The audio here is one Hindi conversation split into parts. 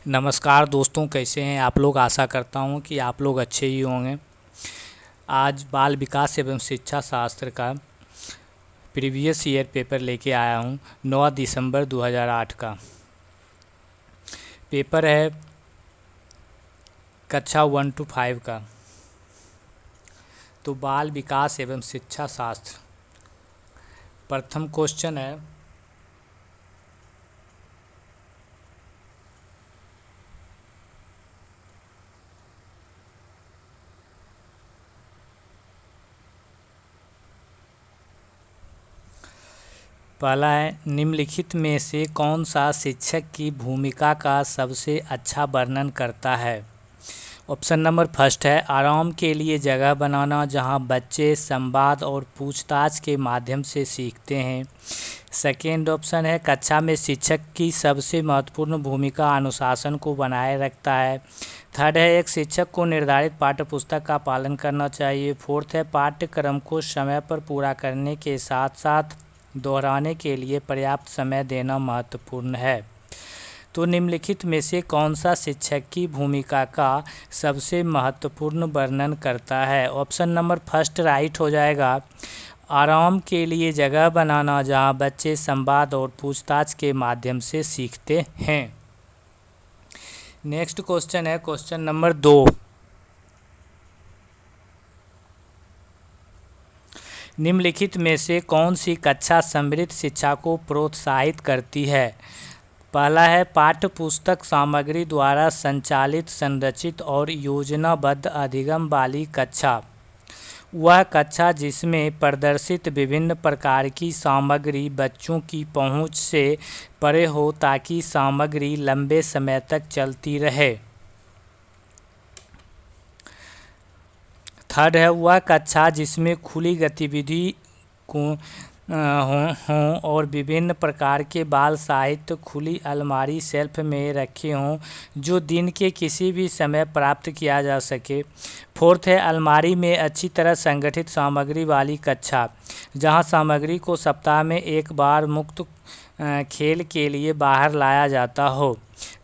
नमस्कार दोस्तों, कैसे हैं आप लोग। आशा करता हूं कि आप लोग अच्छे ही होंगे। आज बाल विकास एवं शिक्षा शास्त्र का प्रीवियस ईयर पेपर लेके आया हूं। 9 दिसंबर 2008 का पेपर है, कक्षा 1 to 5 का। तो बाल विकास एवं शिक्षा शास्त्र, प्रथम क्वेश्चन है, पहला है, निम्नलिखित में से कौन सा शिक्षक की भूमिका का सबसे अच्छा वर्णन करता है। ऑप्शन नंबर फर्स्ट है, आराम के लिए जगह बनाना जहां बच्चे संवाद और पूछताछ के माध्यम से सीखते हैं। सेकेंड ऑप्शन है, कक्षा में शिक्षक की सबसे महत्वपूर्ण भूमिका अनुशासन को बनाए रखता है। थर्ड है, एक शिक्षक को निर्धारित पाठ्य पुस्तक का पालन करना चाहिए। फोर्थ है, पाठ्यक्रम को समय पर पूरा करने के साथ साथ दोहराने के लिए पर्याप्त समय देना महत्वपूर्ण है। तो निम्नलिखित में से कौन सा शिक्षक की भूमिका का सबसे महत्वपूर्ण वर्णन करता है। ऑप्शन नंबर फर्स्ट राइट हो जाएगा, आराम के लिए जगह बनाना जहां बच्चे संवाद और पूछताछ के माध्यम से सीखते हैं। नेक्स्ट क्वेश्चन है क्वेश्चन नंबर 2। निम्नलिखित में से कौन सी कक्षा समृद्ध शिक्षा को प्रोत्साहित करती है। पहला है, पाठ्य पुस्तक सामग्री द्वारा संचालित संरचित और योजनाबद्ध अधिगम वाली कक्षा। वह कक्षा जिसमें प्रदर्शित विभिन्न प्रकार की सामग्री बच्चों की पहुंच से परे हो ताकि सामग्री लंबे समय तक चलती रहे। थर्ड है, वह कक्षा जिसमें खुली गतिविधि को हों और विभिन्न प्रकार के बाल साहित्य खुली अलमारी शेल्फ में रखे हों जो दिन के किसी भी समय प्राप्त किया जा सके। फोर्थ है, अलमारी में अच्छी तरह संगठित सामग्री वाली कक्षा जहां सामग्री को सप्ताह में एक बार मुक्त खेल के लिए बाहर लाया जाता हो।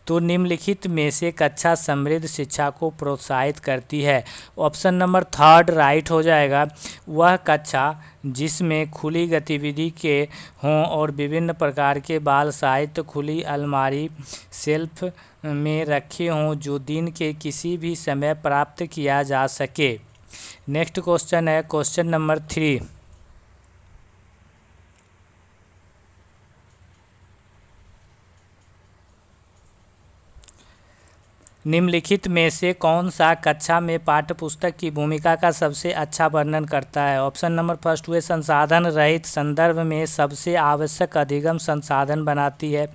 तो निम्नलिखित में से कक्षा समृद्ध शिक्षा को प्रोत्साहित करती है। ऑप्शन नंबर थर्ड राइट हो जाएगा, वह कक्षा जिसमें खुली गतिविधि के हों और विभिन्न प्रकार के बाल साहित्य खुली अलमारी शेल्फ में रखे हों जो दिन के किसी भी समय प्राप्त किया जा सके। नेक्स्ट क्वेश्चन है क्वेश्चन नंबर 3। निम्नलिखित में से कौन सा कक्षा में पाठ्यपुस्तक की भूमिका का सबसे अच्छा वर्णन करता है। ऑप्शन नंबर फर्स्ट, वे संसाधन रहित संदर्भ में सबसे आवश्यक अधिगम संसाधन बनाती है।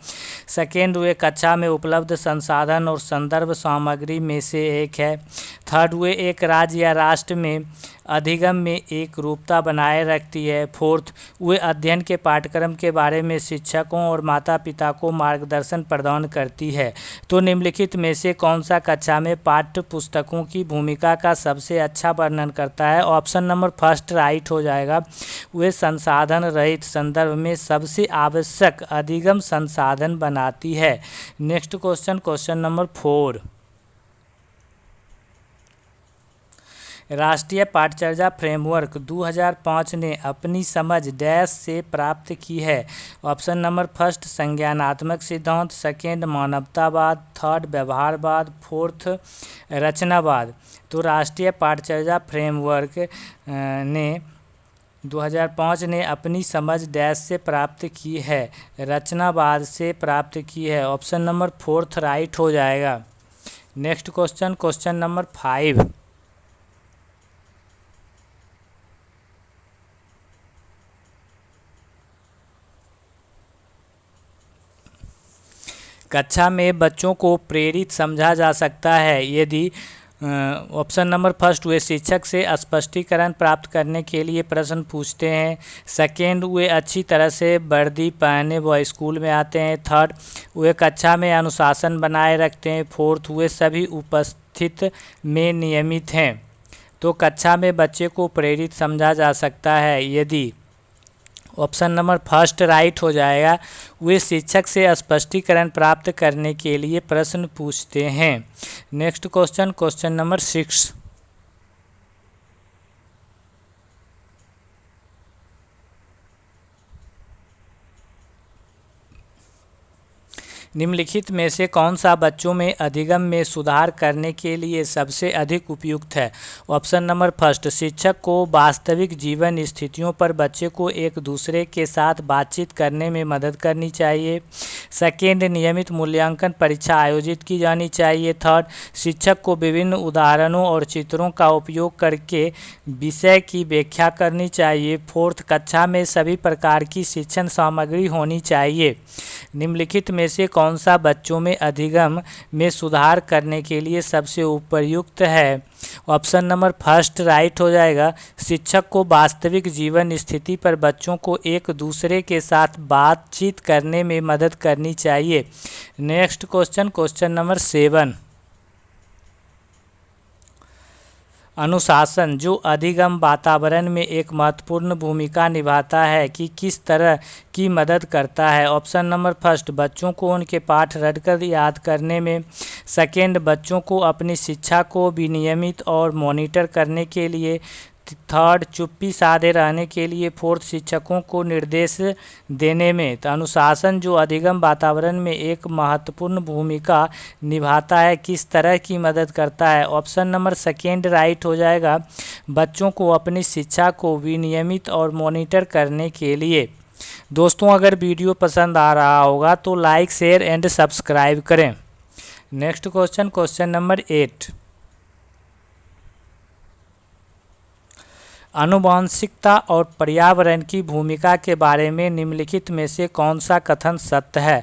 सेकेंड, वे कक्षा में उपलब्ध संसाधन और संदर्भ सामग्री में से एक है। थर्ड, वे एक राज्य या राष्ट्र में अधिगम में एक रूपता बनाए रखती है। फोर्थ, वे अध्ययन के पाठ्यक्रम के बारे में शिक्षकों और माता पिता को मार्गदर्शन प्रदान करती है। तो निम्नलिखित में से कौन सा कक्षा में पाठ्य पुस्तकों की भूमिका का सबसे अच्छा वर्णन करता है। ऑप्शन नंबर फर्स्ट राइट हो जाएगा, वे संसाधन रहित संदर्भ में सबसे आवश्यक अधिगम संसाधन बनाती है। Next question question number 4। राष्ट्रीय पाठचर्या फ्रेमवर्क 2005 ने अपनी समझ डैश से प्राप्त की है। ऑप्शन नंबर फर्स्ट संज्ञानात्मक सिद्धांत, सेकेंड मानवतावाद, थर्ड व्यवहारवाद, फोर्थ रचनावाद। तो राष्ट्रीय पाठचर्या फ्रेमवर्क ने 2005 ने अपनी समझ डैश से प्राप्त की है, रचनावाद से प्राप्त की है। ऑप्शन नंबर फोर्थ राइट हो जाएगा। Next question question number 5। कक्षा में बच्चों को प्रेरित समझा जा सकता है यदि ऑप्शन नंबर फर्स्ट, वे शिक्षक से स्पष्टीकरण प्राप्त करने के लिए प्रश्न पूछते हैं। सेकेंड, वे अच्छी तरह से वर्दी पहने व स्कूल में आते हैं। थर्ड, वे कक्षा में अनुशासन बनाए रखते हैं। फोर्थ, वे सभी उपस्थित में नियमित हैं। तो कक्षा में बच्चे को प्रेरित समझा जा सकता है यदि ऑप्शन नंबर फर्स्ट राइट हो जाएगा। वे शिक्षक से स्पष्टीकरण प्राप्त करने के लिए प्रश्न पूछते हैं। Next question, question number 6। निम्नलिखित में से कौन सा बच्चों में अधिगम में सुधार करने के लिए सबसे अधिक उपयुक्त है? ऑप्शन नंबर फर्स्ट, शिक्षक को वास्तविक जीवन स्थितियों पर बच्चे को एक दूसरे के साथ बातचीत करने में मदद करनी चाहिए। सेकेंड, नियमित मूल्यांकन परीक्षा आयोजित की जानी चाहिए। थर्ड, शिक्षक को विभिन्न उदाहरणों और चित्रों का उपयोग करके विषय की व्याख्या करनी चाहिए। फोर्थ, कक्षा में सभी प्रकार की शिक्षण सामग्री होनी चाहिए। निम्नलिखित में से कौन सा बच्चों में अधिगम में सुधार करने के लिए सबसे उपयुक्त है? ऑप्शन नंबर फर्स्ट राइट हो जाएगा। शिक्षक को वास्तविक जीवन स्थिति पर बच्चों को एक दूसरे के साथ बातचीत करने में मदद करनी चाहिए। Next question, question number 7। अनुशासन जो अधिगम वातावरण में एक महत्वपूर्ण भूमिका निभाता है कि किस तरह की मदद करता है? ऑप्शन नंबर फर्स्ट, बच्चों को उनके पाठ रटकर याद करने में। सेकेंड, बच्चों को अपनी शिक्षा को विनियमित और मॉनिटर करने के लिए। थर्ड, चुप्पी साधे रहने के लिए। फोर्थ, शिक्षकों को निर्देश देने में। तो अनुशासन जो अधिगम वातावरण में एक महत्वपूर्ण भूमिका निभाता है किस तरह की मदद करता है? ऑप्शन नंबर सेकेंड राइट हो जाएगा। बच्चों को अपनी शिक्षा को विनियमित और मॉनिटर करने के लिए। दोस्तों, अगर वीडियो पसंद आ रहा होगा तो लाइक, शेयर एंड सब्सक्राइब करें। Next question, question number 8। आनुवंशिकता और पर्यावरण की भूमिका के बारे में निम्नलिखित में से कौन सा कथन सत्य है?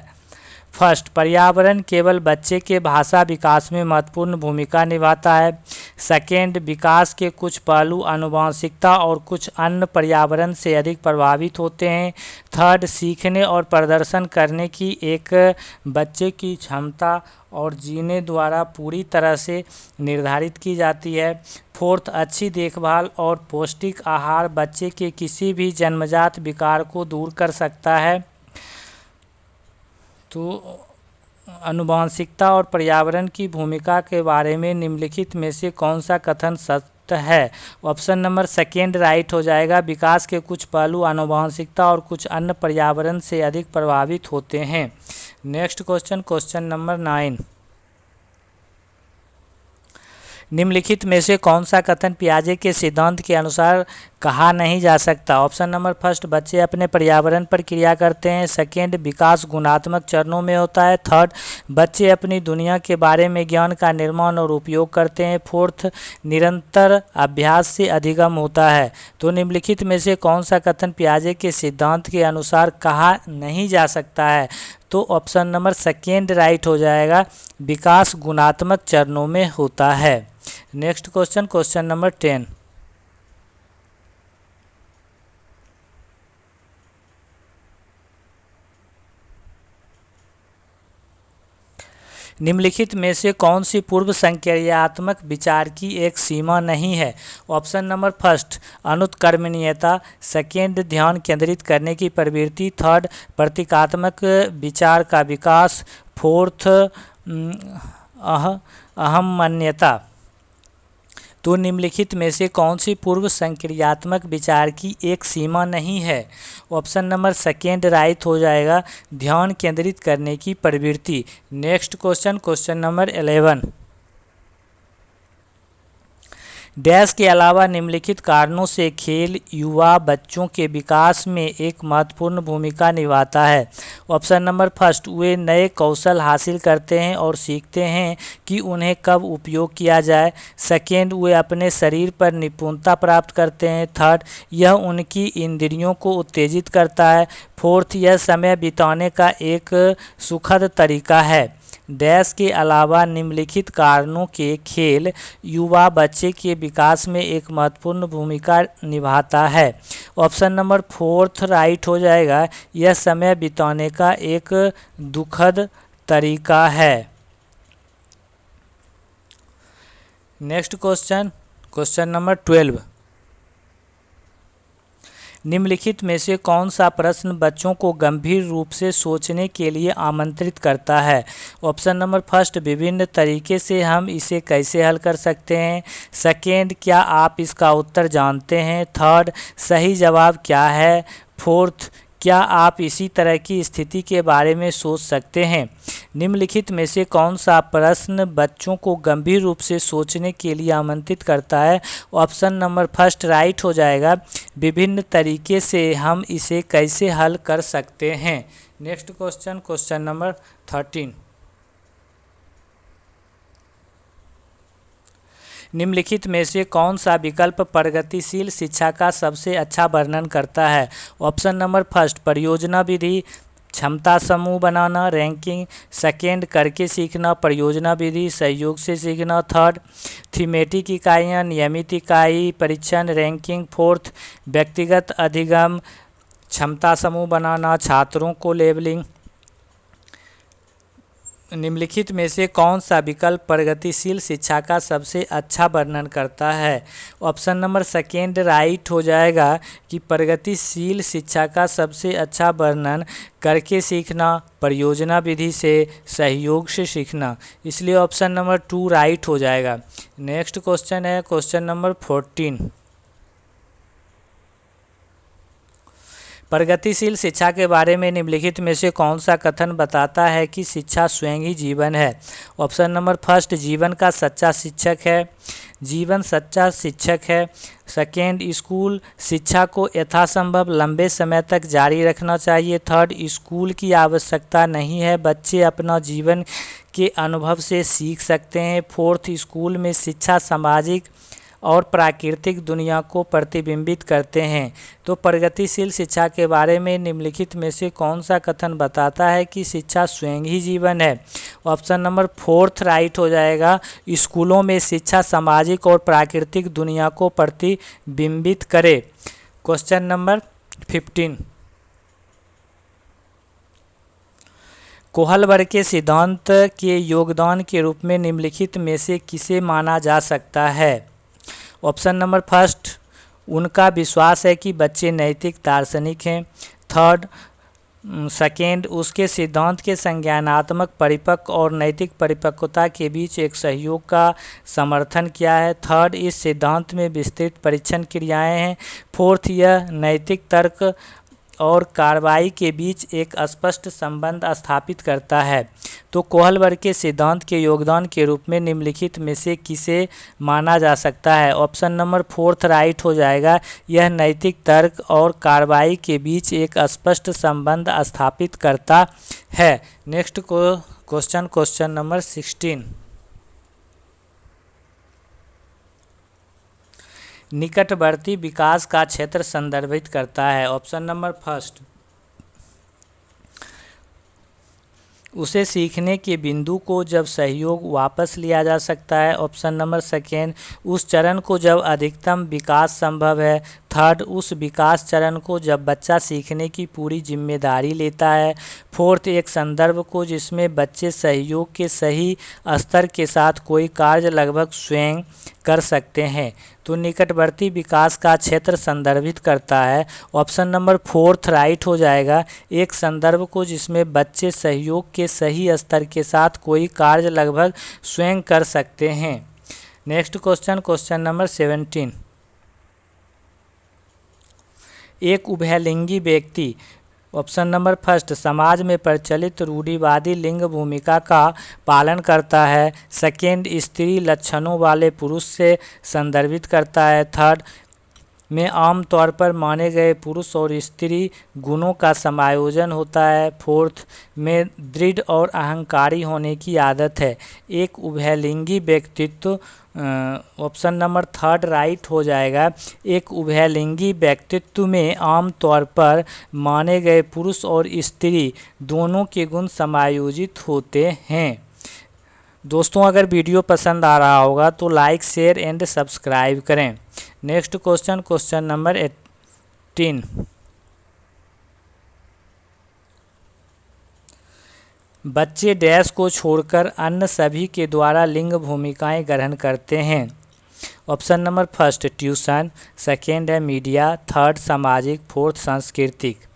फर्स्ट, पर्यावरण केवल बच्चे के भाषा विकास में महत्वपूर्ण भूमिका निभाता है। सेकेंड, विकास के कुछ पहलू आनुवंशिकता और कुछ अन्य पर्यावरण से अधिक प्रभावित होते हैं। थर्ड, सीखने और प्रदर्शन करने की एक बच्चे की क्षमता और जीने द्वारा पूरी तरह से निर्धारित की जाती है। फोर्थ, अच्छी देखभाल और पौष्टिक आहार बच्चे के किसी भी जन्मजात विकार को दूर कर सकता है। तो आनुवंशिकता और पर्यावरण की भूमिका के बारे में निम्नलिखित में से कौन सा कथन सत्य है? ऑप्शन नंबर सेकेंड राइट हो जाएगा। विकास के कुछ पहलू आनुवंशिकता और कुछ अन्य पर्यावरण से अधिक प्रभावित होते हैं। Next question, question number 9। निम्नलिखित में से कौन सा कथन पियाजे के सिद्धांत के अनुसार कहा नहीं जा सकता? ऑप्शन नंबर फर्स्ट, बच्चे अपने पर्यावरण पर क्रिया करते हैं। सेकेंड, विकास गुणात्मक चरणों में होता है। थर्ड, बच्चे अपनी दुनिया के बारे में ज्ञान का निर्माण और उपयोग करते हैं। फोर्थ, निरंतर अभ्यास से अधिगम होता है। तो निम्नलिखित में से कौन सा कथन पियाजे के सिद्धांत के अनुसार कहा नहीं जा सकता है? तो ऑप्शन नंबर सेकेंड राइट हो जाएगा। विकास गुणात्मक चरणों में होता है। Next question, question number 10। निम्नलिखित में से कौन सी पूर्व संक्रियात्मक विचार की एक सीमा नहीं है? ऑप्शन नंबर फर्स्ट, अनुत्क्रमणीयता। सेकेंड, ध्यान केंद्रित करने की प्रवृत्ति। थर्ड, प्रतीकात्मक विचार का विकास। फोर्थ, अहम्मन्यता। तो निम्नलिखित में से कौन सी पूर्व संक्रियात्मक विचार की एक सीमा नहीं है? ऑप्शन नंबर सेकेंड राइट हो जाएगा। ध्यान केंद्रित करने की प्रवृत्ति। Next question, question number 11। Dash के अलावा निम्नलिखित कारणों से खेल युवा बच्चों के विकास में एक महत्वपूर्ण भूमिका निभाता है। ऑप्शन नंबर फर्स्ट, वे नए कौशल हासिल करते हैं और सीखते हैं कि उन्हें कब उपयोग किया जाए। सेकेंड, वे अपने शरीर पर निपुणता प्राप्त करते हैं। थर्ड, यह उनकी इंद्रियों को उत्तेजित करता है। फोर्थ, यह समय बिताने का एक सुखद तरीका है। डैश के अलावा निम्नलिखित कारणों के खेल युवा बच्चे के विकास में एक महत्वपूर्ण भूमिका निभाता है। ऑप्शन नंबर फोर्थ राइट हो जाएगा। यह समय बिताने का एक दुखद तरीका है। Next question, question number 12। निम्नलिखित में से कौन सा प्रश्न बच्चों को गंभीर रूप से सोचने के लिए आमंत्रित करता है? ऑप्शन नंबर फर्स्ट, विभिन्न तरीके से हम इसे कैसे हल कर सकते हैं। सेकेंड, क्या आप इसका उत्तर जानते हैं। थर्ड, सही जवाब क्या है। फोर्थ, क्या आप इसी तरह की स्थिति के बारे में सोच सकते हैं? निम्नलिखित में से कौन सा प्रश्न बच्चों को गंभीर रूप से सोचने के लिए आमंत्रित करता है? ऑप्शन नंबर फर्स्ट राइट हो जाएगा, विभिन्न तरीके से हम इसे कैसे हल कर सकते हैं। Next question, question number 13। निम्नलिखित में से कौन सा विकल्प प्रगतिशील शिक्षा का सबसे अच्छा वर्णन करता है? ऑप्शन नंबर फर्स्ट, परियोजना विधि, क्षमता समूह बनाना, रैंकिंग। सेकेंड, करके सीखना, परियोजना विधि, सहयोग से सीखना। थर्ड, थीमेटिक इकाइयाँ, नियमित इकाई, परीक्षण, रैंकिंग। फोर्थ, व्यक्तिगत अधिगम, क्षमता समूह बनाना, छात्रों को लेबलिंग। निम्नलिखित में से कौन सा विकल्प प्रगतिशील शिक्षा का सबसे अच्छा वर्णन करता है? ऑप्शन नंबर सेकेंड राइट हो जाएगा कि प्रगतिशील शिक्षा का सबसे अच्छा वर्णन करके सीखना, परियोजना विधि से, सहयोग से सीखना, इसलिए ऑप्शन नंबर 2 राइट हो जाएगा। नेक्स्ट क्वेश्चन है क्वेश्चन नंबर 14। प्रगतिशील शिक्षा के बारे में निम्नलिखित में से कौन सा कथन बताता है कि शिक्षा स्वयं ही जीवन है? ऑप्शन नंबर फर्स्ट, जीवन का सच्चा शिक्षक है, जीवन सच्चा शिक्षक है। सेकेंड, स्कूल शिक्षा को यथासंभव लंबे समय तक जारी रखना चाहिए। थर्ड, स्कूल की आवश्यकता नहीं है, बच्चे अपना जीवन के अनुभव से सीख सकते हैं। फोर्थ, स्कूल में शिक्षा सामाजिक और प्राकृतिक दुनिया को प्रतिबिंबित करते हैं। तो प्रगतिशील शिक्षा के बारे में निम्नलिखित में से कौन सा कथन बताता है कि शिक्षा स्वयं ही जीवन है? ऑप्शन नंबर फोर्थ राइट हो जाएगा, स्कूलों में शिक्षा सामाजिक और प्राकृतिक दुनिया को प्रतिबिंबित करे। Question number 15। कोहलबर्ग के सिद्धांत के योगदान के रूप में निम्नलिखित में से किसे माना जा सकता है? ऑप्शन नंबर फर्स्ट, उनका विश्वास है कि बच्चे नैतिक दार्शनिक हैं। थर्ड, सेकेंड, उसके सिद्धांत के संज्ञानात्मक परिपक्व और नैतिक परिपक्वता के बीच एक सहयोग का समर्थन किया है। थर्ड, इस सिद्धांत में विस्तृत परीक्षण क्रियाएं हैं। फोर्थ, यह नैतिक तर्क और कार्रवाई के बीच एक स्पष्ट संबंध स्थापित करता है। तो कोहलबर्ग के सिद्धांत के योगदान के रूप में निम्नलिखित में से किसे माना जा सकता है? ऑप्शन नंबर फोर्थ राइट हो जाएगा, यह नैतिक तर्क और कार्रवाई के बीच एक स्पष्ट संबंध स्थापित करता है। Next question, question number 16। निकटवर्ती विकास का क्षेत्र संदर्भित करता है। ऑप्शन नंबर फर्स्ट, उसे सीखने के बिंदु को जब सहयोग वापस लिया जा सकता है। ऑप्शन नंबर सेकेंड, उस चरण को जब अधिकतम विकास संभव है। थर्ड, उस विकास चरण को जब बच्चा सीखने की पूरी जिम्मेदारी लेता है। फोर्थ, एक संदर्भ को जिसमें बच्चे सहयोग के सही स्तर के साथ कोई कार्य लगभग स्वयं कर सकते हैं। तो निकटवर्ती विकास का क्षेत्र संदर्भित करता है। ऑप्शन नंबर फोर्थ राइट हो जाएगा, एक संदर्भ को जिसमें बच्चे सहयोग के सही स्तर के साथ कोई कार्य लगभग स्वयं कर सकते हैं। Next question, question number 17। एक उभयलिंगी व्यक्ति, ऑप्शन नंबर फर्स्ट, समाज में प्रचलित रूढ़िवादी लिंग भूमिका का पालन करता है। सेकेंड, स्त्री लक्षणों वाले पुरुष से संदर्भित करता है। थर्ड, में आमतौर पर माने गए पुरुष और स्त्री गुणों का समायोजन होता है। फोर्थ, में दृढ़ और अहंकारी होने की आदत है। एक उभयलिंगी व्यक्तित्व, ऑप्शन नंबर थर्ड राइट हो जाएगा, एक उभयलिंगी व्यक्तित्व में आमतौर पर माने गए पुरुष और स्त्री दोनों के गुण समायोजित होते हैं। दोस्तों, अगर वीडियो पसंद आ रहा होगा तो लाइक, शेयर एंड सब्सक्राइब करें। Next question, question number 18। बच्चे डैश को छोड़कर अन्य सभी के द्वारा लिंग भूमिकाएं ग्रहण करते हैं। Option number first tuition, second है मीडिया, थर्ड सामाजिक, फोर्थ सांस्कृतिक।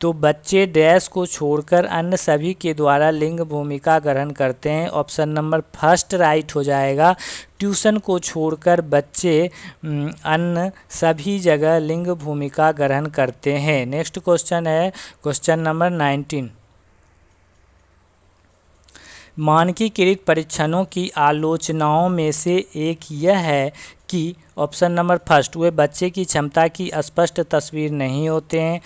तो बच्चे डैश को छोड़कर अन्य सभी के द्वारा लिंग भूमिका ग्रहण करते हैं। ऑप्शन नंबर फर्स्ट राइट हो जाएगा। ट्यूशन को छोड़कर बच्चे अन्य सभी जगह लिंग भूमिका ग्रहण करते हैं। नेक्स्ट क्वेश्चन है क्वेश्चन नंबर 19। मानकीकृत परीक्षणों की आलोचनाओं में से एक यह है कि ऑप्शन नंबर फर्स्ट वे बच्चे की क्षमता की स्पष्ट तस्वीर नहीं होते हैं।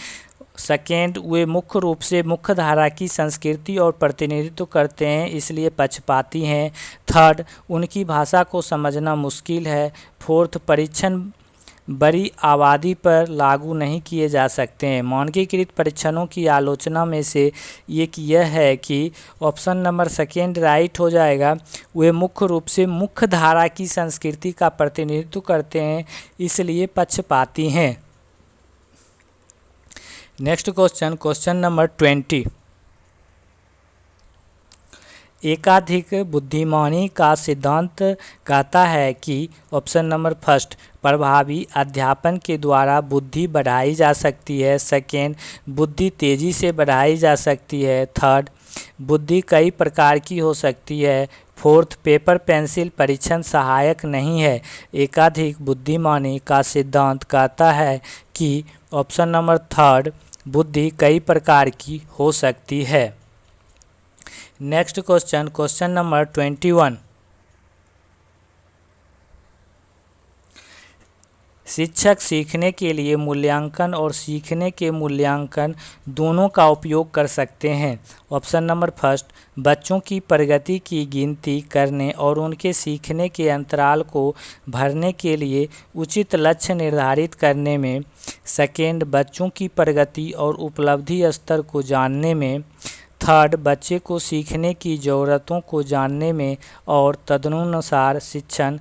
सेकेंड, वे मुख्य रूप से मुख्य धारा की संस्कृति और प्रतिनिधित्व करते हैं इसलिए पक्षपाती हैं। थर्ड, उनकी भाषा को समझना मुश्किल है। फोर्थ, परीक्षण बड़ी आबादी पर लागू नहीं किए जा सकते हैं। मानकीकृत परीक्षणों की आलोचना में से एक यह है कि ऑप्शन नंबर सेकेंड राइट हो जाएगा। वे मुख्य रूप से मुख्य धारा की संस्कृति का प्रतिनिधित्व करते हैं इसलिए पक्षपाती हैं। Next question, question number 20। एकाधिक बुद्धिमानी का सिद्धांत कहता है कि ऑप्शन नंबर फर्स्ट प्रभावी अध्यापन के द्वारा बुद्धि बढ़ाई जा सकती है। सेकेंड, बुद्धि तेजी से बढ़ाई जा सकती है। थर्ड, बुद्धि कई प्रकार की हो सकती है। फोर्थ, पेपर पेंसिल परीक्षण सहायक नहीं है। एकाधिक बुद्धिमानी का सिद्धांत कहता है कि ऑप्शन नंबर थर्ड बुद्धि कई प्रकार की हो सकती है। Next question, question number 21। शिक्षक सीखने के लिए मूल्यांकन और सीखने के मूल्यांकन दोनों का उपयोग कर सकते हैं। ऑप्शन नंबर फर्स्ट, बच्चों की प्रगति की गिनती करने और उनके सीखने के अंतराल को भरने के लिए उचित लक्ष्य निर्धारित करने में। सेकेंड, बच्चों की प्रगति और उपलब्धि स्तर को जानने में। थर्ड, बच्चे को सीखने की ज़रूरतों को जानने में और तदनुसार शिक्षण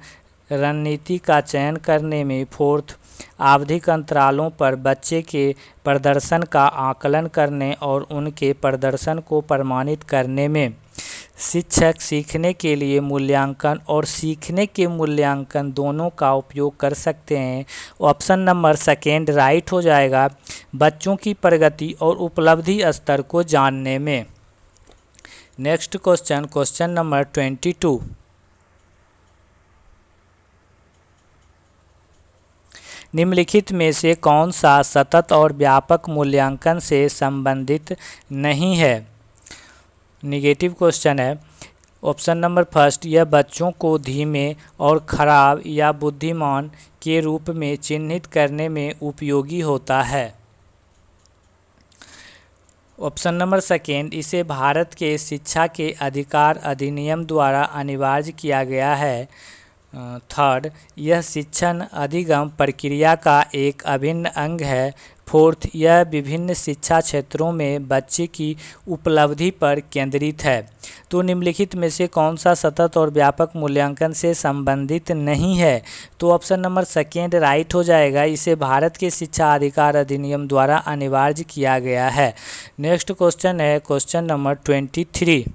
रणनीति का चयन करने में। फोर्थ, आवधिक अंतरालों पर बच्चे के प्रदर्शन का आकलन करने और उनके प्रदर्शन को प्रमाणित करने में। शिक्षक सीखने के लिए मूल्यांकन और सीखने के मूल्यांकन दोनों का उपयोग कर सकते हैं। ऑप्शन नंबर सेकेंड राइट हो जाएगा, बच्चों की प्रगति और उपलब्धि स्तर को जानने में। Next question, question number 22। निम्नलिखित में से कौन सा सतत और व्यापक मूल्यांकन से संबंधित नहीं है? निगेटिव क्वेश्चन है। ऑप्शन नंबर फर्स्ट, यह बच्चों को धीमे और खराब या बुद्धिमान के रूप में चिन्हित करने में उपयोगी होता है। ऑप्शन नंबर सेकेंड, इसे भारत के शिक्षा के अधिकार अधिनियम द्वारा अनिवार्य किया गया है। थर्ड, यह शिक्षण अधिगम प्रक्रिया का एक अभिन्न अंग है। फोर्थ, यह विभिन्न शिक्षा क्षेत्रों में बच्चे की उपलब्धि पर केंद्रित है। तो निम्नलिखित में से कौन सा सतत और व्यापक मूल्यांकन से संबंधित नहीं है? तो ऑप्शन नंबर सेकेंड राइट हो जाएगा, इसे भारत के शिक्षा अधिकार अधिनियम द्वारा अनिवार्य किया गया है। नेक्स्ट क्वेश्चन है क्वेश्चन नंबर 23।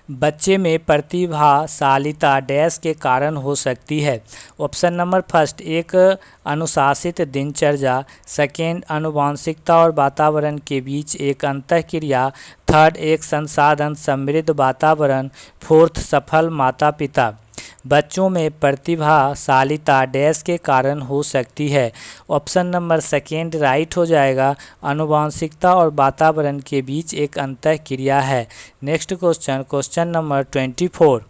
बच्चे में प्रतिभाशालिता डैश के कारण हो सकती है। ऑप्शन नंबर फर्स्ट, एक अनुशासित दिनचर्या। सेकेंड, आनुवंशिकता और वातावरण के बीच एक अंतःक्रिया। थर्ड, एक संसाधन समृद्ध वातावरण। फोर्थ, सफल माता पिता। बच्चों में प्रतिभाशालिता डैश के कारण हो सकती है। ऑप्शन नंबर सेकेंड राइट हो जाएगा, आनुवंशिकता और वातावरण के बीच एक अंतःक्रिया है। Next question, question number 24।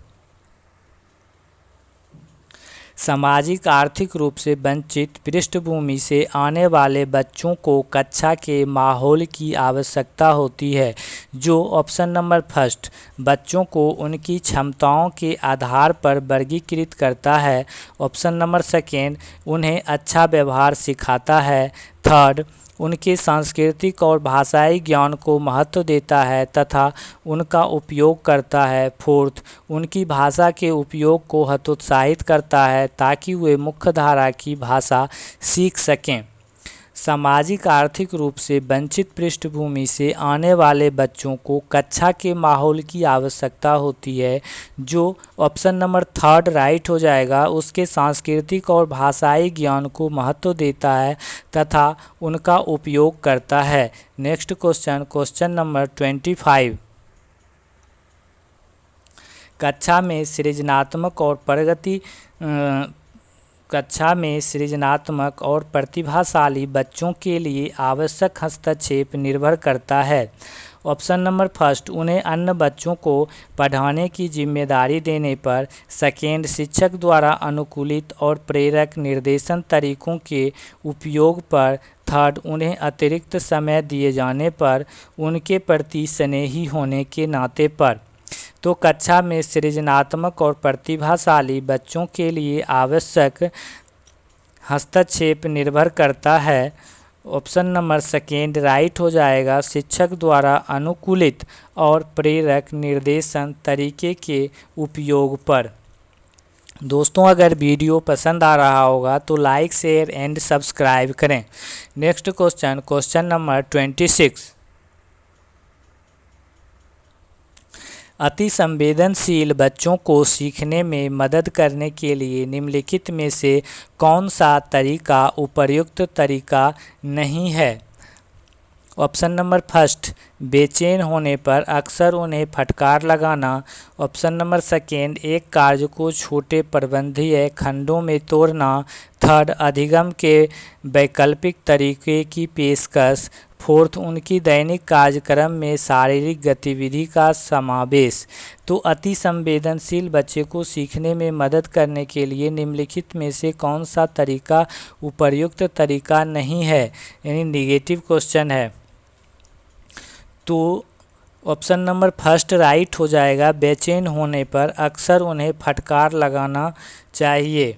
सामाजिक आर्थिक रूप से वंचित पृष्ठभूमि से आने वाले बच्चों को कक्षा के माहौल की आवश्यकता होती है जो ऑप्शन नंबर फर्स्ट, बच्चों को उनकी क्षमताओं के आधार पर वर्गीकृत करता है। ऑप्शन नंबर सेकेंड, उन्हें अच्छा व्यवहार सिखाता है। थर्ड, उनके सांस्कृतिक और भाषाई ज्ञान को महत्व देता है तथा उनका उपयोग करता है। फोर्थ, उनकी भाषा के उपयोग को हतोत्साहित करता है ताकि वे मुख्यधारा की भाषा सीख सकें। सामाजिक आर्थिक रूप से वंचित पृष्ठभूमि से आने वाले बच्चों को कक्षा के माहौल की आवश्यकता होती है, जो ऑप्शन नंबर थर्ड राइट हो जाएगा। उसके सांस्कृतिक और भाषाई ज्ञान को महत्व देता है तथा उनका उपयोग करता है। Next question, question number 25। कक्षा में सृजनात्मक और प्रतिभाशाली बच्चों के लिए आवश्यक हस्तक्षेप निर्भर करता है। ऑप्शन नंबर फर्स्ट, उन्हें अन्य बच्चों को पढ़ाने की जिम्मेदारी देने पर। सेकेंड, शिक्षक द्वारा अनुकूलित और प्रेरक निर्देशन तरीकों के उपयोग पर। थर्ड, उन्हें अतिरिक्त समय दिए जाने पर। उनके प्रति स्नेही होने के नाते पर। तो कक्षा में सृजनात्मक और प्रतिभाशाली बच्चों के लिए आवश्यक हस्तक्षेप निर्भर करता है। ऑप्शन नंबर सेकेंड राइट हो जाएगा, शिक्षक द्वारा अनुकूलित और प्रेरक निर्देशन तरीके के उपयोग पर। दोस्तों, अगर वीडियो पसंद आ रहा होगा तो लाइक, शेयर एंड सब्सक्राइब करें। Next question, question number 26। अति संवेदनशील बच्चों को सीखने में मदद करने के लिए निम्नलिखित में से कौन सा तरीका उपयुक्त तरीका नहीं है। ऑप्शन नंबर फर्स्ट, बेचैन होने पर अक्सर उन्हें फटकार लगाना। ऑप्शन नंबर सेकेंड, एक कार्य को छोटे प्रबंधीय खंडों में तोड़ना। थर्ड, अधिगम के वैकल्पिक तरीके की पेशकश। फोर्थ, उनकी दैनिक कार्यक्रम में शारीरिक गतिविधि का समावेश। तो अति संवेदनशील बच्चे को सीखने में मदद करने के लिए निम्नलिखित में से कौन सा तरीका उपयुक्त तरीका नहीं है, यानी निगेटिव क्वेश्चन है। तो ऑप्शन नंबर फर्स्ट राइट हो जाएगा, बेचैन होने पर अक्सर उन्हें फटकार लगाना चाहिए।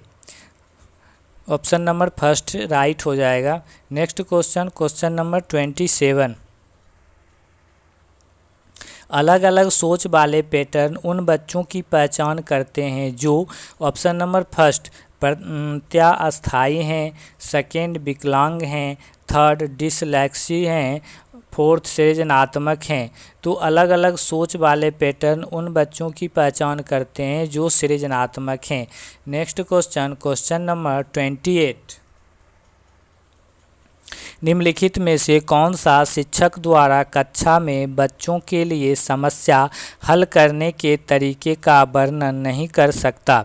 ऑप्शन नंबर फर्स्ट राइट हो जाएगा। Next question, question number 27। अलग अलग सोच वाले पैटर्न उन बच्चों की पहचान करते हैं जो ऑप्शन नंबर फर्स्ट प्रत्यास्थायी हैं, सेकेंड विकलांग हैं, थर्ड डिसलेक्सी हैं, फोर्थ सृजनात्मक हैं। तो अलग अलग सोच वाले पैटर्न उन बच्चों की पहचान करते हैं जो सृजनात्मक हैं। Next question, question number 28। निम्नलिखित में से कौन सा शिक्षक द्वारा कक्षा में बच्चों के लिए समस्या हल करने के तरीके का वर्णन नहीं कर सकता।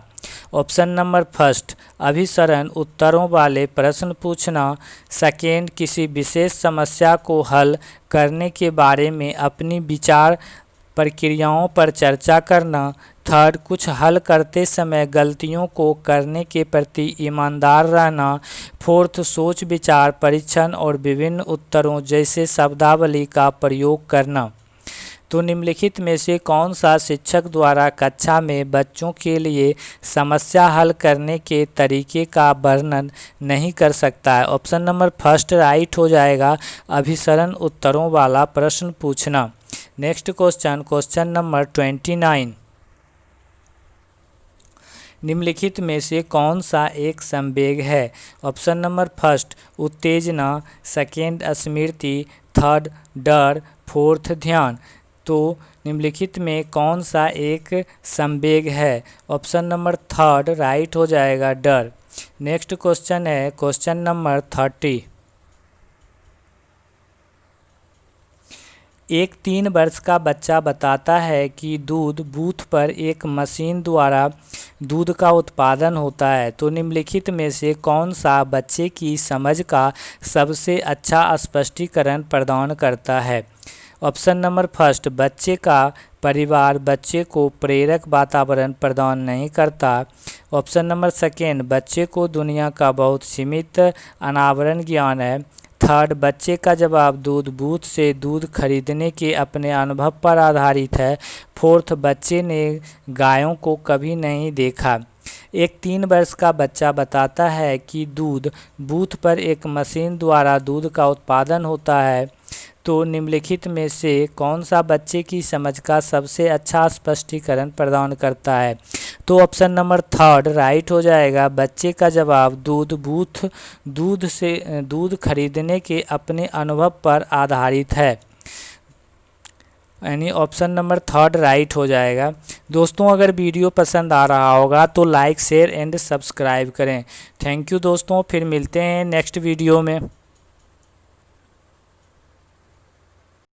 ऑप्शन नंबर फर्स्ट, अभिसरण उत्तरों वाले प्रश्न पूछना। सेकेंड, किसी विशेष समस्या को हल करने के बारे में अपनी विचार प्रक्रियाओं पर चर्चा करना। थर्ड, कुछ हल करते समय गलतियों को करने के प्रति ईमानदार रहना। फोर्थ, सोच विचार परीक्षण और विभिन्न उत्तरों जैसे शब्दावली का प्रयोग करना। तो निम्नलिखित में से कौन सा शिक्षक द्वारा कक्षा में बच्चों के लिए समस्या हल करने के तरीके का वर्णन नहीं कर सकता है। ऑप्शन नंबर फर्स्ट राइट हो जाएगा, अभिसरण उत्तरों वाला प्रश्न पूछना। Next question, question number 29। निम्नलिखित में से कौन सा एक संवेग है। ऑप्शन नंबर फर्स्ट उत्तेजना, सेकेंड स्मृति, थर्ड डर, फोर्थ ध्यान। तो निम्नलिखित में कौन सा एक संवेग है। ऑप्शन नंबर थर्ड राइट हो जाएगा, डर। नेक्स्ट क्वेश्चन है क्वेश्चन नंबर 30। एक 3 वर्ष का बच्चा बताता है कि दूध बूथ पर एक मशीन द्वारा दूध का उत्पादन होता है। तो निम्नलिखित में से कौन सा बच्चे की समझ का सबसे अच्छा स्पष्टीकरण प्रदान करता है। ऑप्शन नंबर फर्स्ट, बच्चे का परिवार बच्चे को प्रेरक वातावरण प्रदान नहीं करता। ऑप्शन नंबर सेकेंड, बच्चे को दुनिया का बहुत सीमित अनावरण ज्ञान है। थर्ड, बच्चे का जवाब दूध बूथ से दूध खरीदने के अपने अनुभव पर आधारित है। फोर्थ, बच्चे ने गायों को कभी नहीं देखा। एक 3 वर्ष का बच्चा बताता है कि दूध बूथ पर एक मशीन द्वारा दूध का उत्पादन होता है। तो निम्नलिखित में से कौन सा बच्चे की समझ का सबसे अच्छा स्पष्टीकरण प्रदान करता है? तो ऑप्शन नंबर थर्ड राइट हो जाएगा। बच्चे का जवाब दूध खरीदने के अपने अनुभव पर आधारित है, यानी ऑप्शन नंबर थर्ड राइट हो जाएगा। दोस्तों, अगर वीडियो पसंद आ रहा होगा तो लाइक शेयर एंड सब्सक्राइब करें। थैंक यू दोस्तों, फिर मिलते हैं नेक्स्ट वीडियो में।